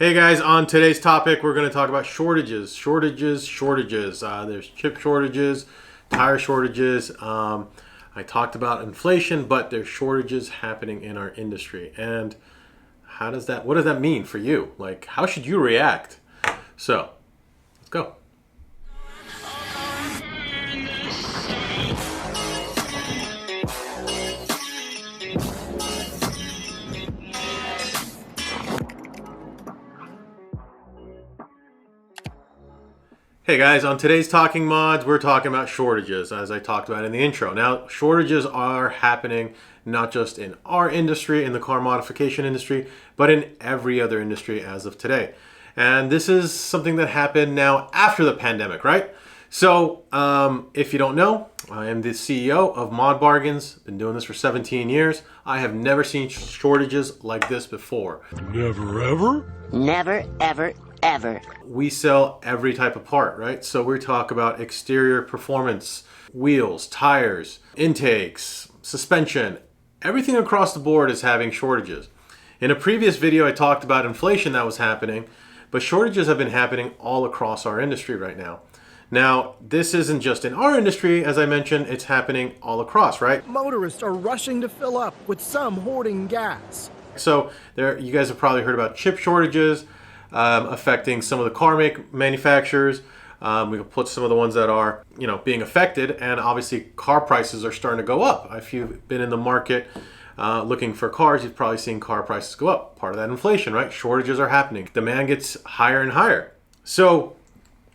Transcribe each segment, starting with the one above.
Hey guys, on today's topic, we're going to talk about shortages. Shortages. There's chip shortages, tire shortages. I talked about inflation, but there's shortages happening in our industry. And what does that mean for you? Like, how should you react? So, let's go. Hey guys, on today's Talking Mods, we're talking about shortages, as I talked about in the intro. Now, shortages are happening not just in our industry, in the car modification industry, but in every other industry as of today. And this is something that happened now after the pandemic, right? So, if you don't know, I am the CEO of ModBargains. Been doing this for 17 years. I have never seen shortages like this before. Never ever? Never, ever, ever. We sell every type of part, right? So we talk about exterior performance, wheels, tires, intakes, suspension. Everything across the board is having shortages. In a previous video, I talked about inflation that was happening, but shortages have been happening all across our industry right now. Now, this isn't just in our industry, as I mentioned, it's happening all across, right? Motorists are rushing to fill up, with some hoarding gas. So you guys have probably heard about chip shortages affecting some of the car manufacturers. We can put some of the ones that are, being affected, and obviously car prices are starting to go up. If you've been in the market looking for cars, you've probably seen car prices go up. Part of that inflation, right? Shortages are happening. Demand gets higher and higher. So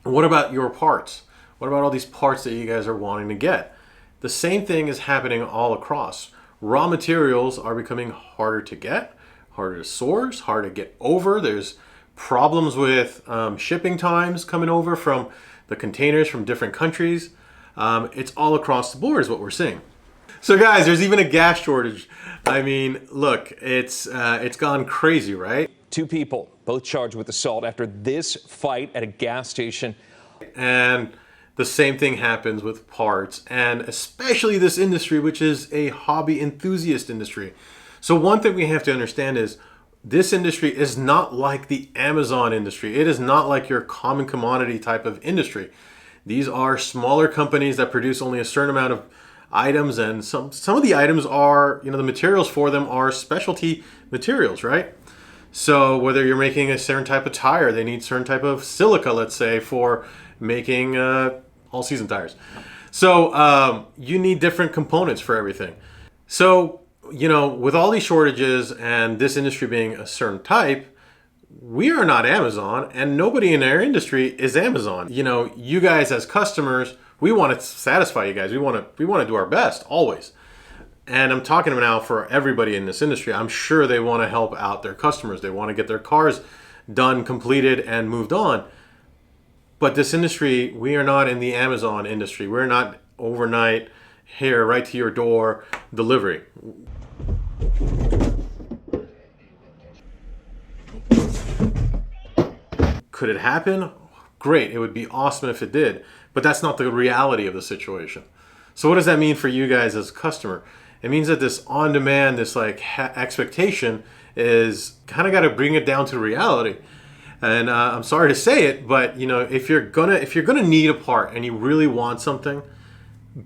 what about your parts? What about all these parts that you guys are wanting to get? The same thing is happening all across. Raw materials are becoming harder to get, harder to source, harder to get over. There's problems with shipping times coming over from the containers from different countries. It's all across the board is what we're seeing. So guys, there's even a gas shortage. I mean, look, it's gone crazy, right? 2 people, both charged with assault after this fight at a gas station. And the same thing happens with parts, and especially this industry, which is a hobby enthusiast industry. So one thing we have to understand is this industry is not like the Amazon industry. It is not like your common commodity type of industry. These are smaller companies that produce only a certain amount of items, and some of the items are, the materials for them are specialty materials, right? So whether you're making a certain type of tire, they need certain type of silica, let's say, for making all-season tires. So you need different components for everything. So with all these shortages and this industry being a certain type, we are not Amazon, and nobody in our industry is Amazon. You guys as customers, we want to satisfy you guys. We want to do our best always. And I'm talking now for everybody in this industry. I'm sure they want to help out their customers. They want to get their cars done, completed, and moved on. But this industry, we are not in the Amazon industry. We're not overnight here, right to your door delivery. Could it happen? Great. It would be awesome if it did. But that's not the reality of the situation. So what does that mean for you guys as a customer? It means that this on-demand, this expectation is kind of got to bring it down to reality. And I'm sorry to say it, but if you're gonna need a part and you really want something,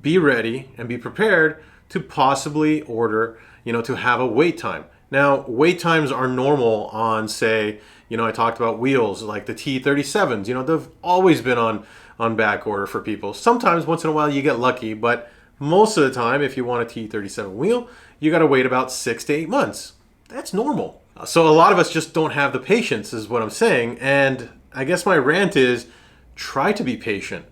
be ready and be prepared to possibly order, to have a wait time. Now, wait times are normal on, say, I talked about wheels like the T37s. They've always been on back order for people. Sometimes, once in a while, you get lucky, but most of the time, if you want a T37 wheel, you got to wait about 6 to 8 months. That's normal. So a lot of us just don't have the patience, is what I'm saying. And I guess my rant is, try to be patient.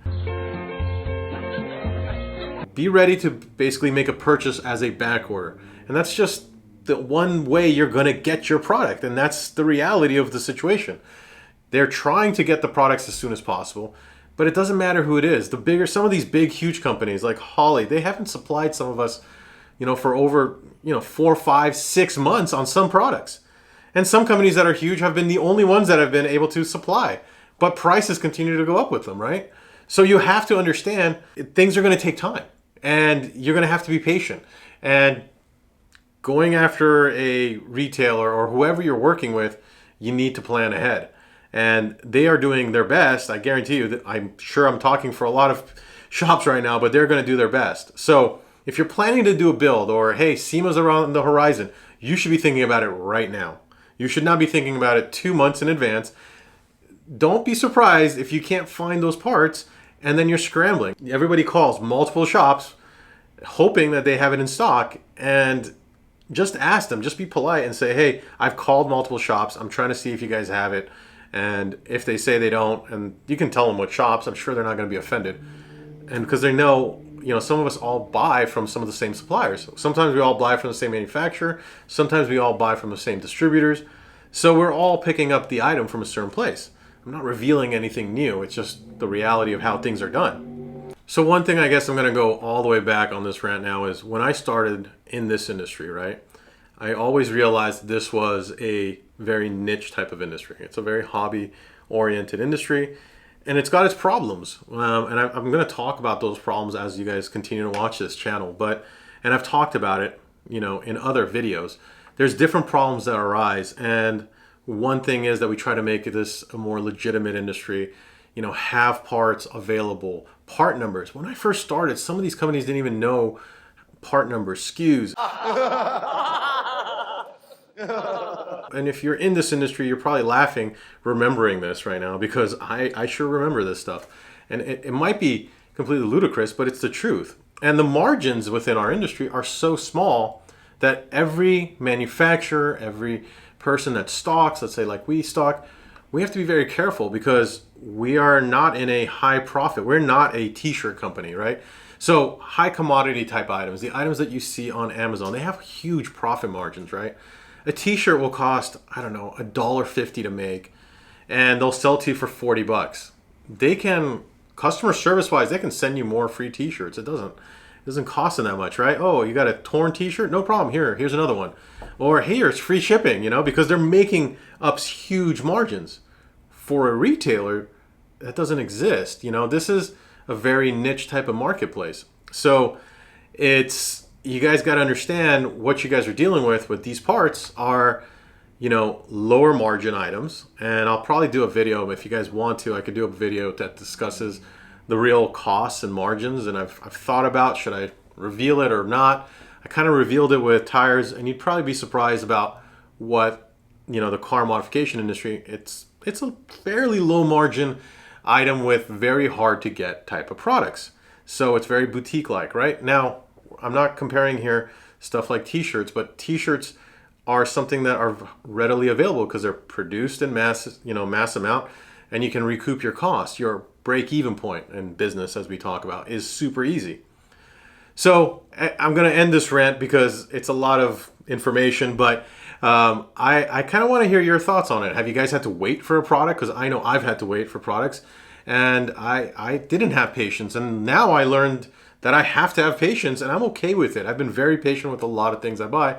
Be ready to basically make a purchase as a back order. And that's just the one way you're going to get your product. And that's the reality of the situation. They're trying to get the products as soon as possible, but it doesn't matter who it is. Some of these big, huge companies like Holley, they haven't supplied some of us, for over, 4, 5, 6 months on some products. And some companies that are huge have been the only ones that have been able to supply, but prices continue to go up with them, right? So you have to understand things are going to take time, and you're going to have to be patient. And going after a retailer or whoever you're working with, you need to plan ahead. And they are doing their best. I guarantee you that I'm sure I'm talking for a lot of shops right now, but they're going to do their best. So if you're planning to do a build, or hey, SEMA's around the horizon, you should be thinking about it right now. You should not be thinking about it 2 months in advance. Don't be surprised if you can't find those parts and then you're scrambling. Everybody calls multiple shops hoping that they have it in stock, and just ask them, just be polite and say, hey, I've called multiple shops. I'm trying to see if you guys have it. And if they say they don't, and you can tell them what shops, I'm sure they're not going to be offended. And because they know, some of us all buy from some of the same suppliers. Sometimes we all buy from the same manufacturer. Sometimes we all buy from the same distributors. So we're all picking up the item from a certain place. I'm not revealing anything new. It's just the reality of how things are done. So one thing I guess I'm going to go all the way back on this rant now is when I started in this industry, right? I always realized this was a very niche type of industry. It's a very hobby-oriented industry, and it's got its problems. And I'm going to talk about those problems as you guys continue to watch this channel. And I've talked about it, in other videos. There's different problems that arise, and one thing is that we try to make this a more legitimate industry. Have parts available, part numbers. When I first started, some of these companies didn't even know part numbers, SKUs. And if you're in this industry, you're probably laughing remembering this right now, because I sure remember this stuff. And it might be completely ludicrous, but it's the truth. And the margins within our industry are so small that every manufacturer, every person that stocks, let's say like we stock, we have to be very careful, because we are not in a high profit. We're not a t-shirt company, right? So high commodity type items, the items that you see on Amazon, they have huge profit margins, right? A t-shirt will cost, I don't know, $1.50 to make, and they'll sell to you for $40. They can, customer service wise, they can send you more free t-shirts. It doesn't cost them that much, right? Oh, you got a torn t-shirt? No problem. Here's another one. Or here, it's free shipping, because they're making up huge margins. For a retailer, that doesn't exist. This is a very niche type of marketplace. So you guys got to understand what you guys are dealing with these parts are, lower margin items. And I'll probably do a video, if you guys want to, I could do a video that discusses the real costs and margins. And I've thought about, should I reveal it or not? I kind of revealed it with tires, and you'd probably be surprised about what, the car modification industry, it's a fairly low margin item with very hard to get type of products. So it's very boutique-like, right? Now, I'm not comparing here stuff like t-shirts, but t-shirts are something that are readily available because they're produced in mass amount, and you can recoup your costs. Your break-even point in business, as we talk about, is super easy. So I'm going to end this rant because it's a lot of information, but I kind of want to hear your thoughts on it. Have you guys had to wait for a product? Because I know I've had to wait for products, and I didn't have patience, and now I learned that I have to have patience, and I'm okay with it. I've been very patient with a lot of things I buy,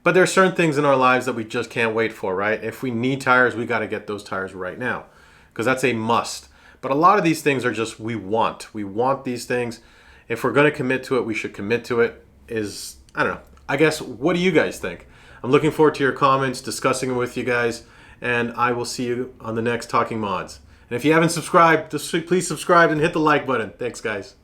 but there are certain things in our lives that we just can't wait for, right? If we need tires, we got to get those tires right now, because that's a must. But a lot of these things are just we want these things. If we're going to commit to it, we should commit to it. I don't know. I guess, what do you guys think? I'm looking forward to your comments, discussing it with you guys, and I will see you on the next Talking Mods. And if you haven't subscribed, just please subscribe and hit the like button. Thanks, guys.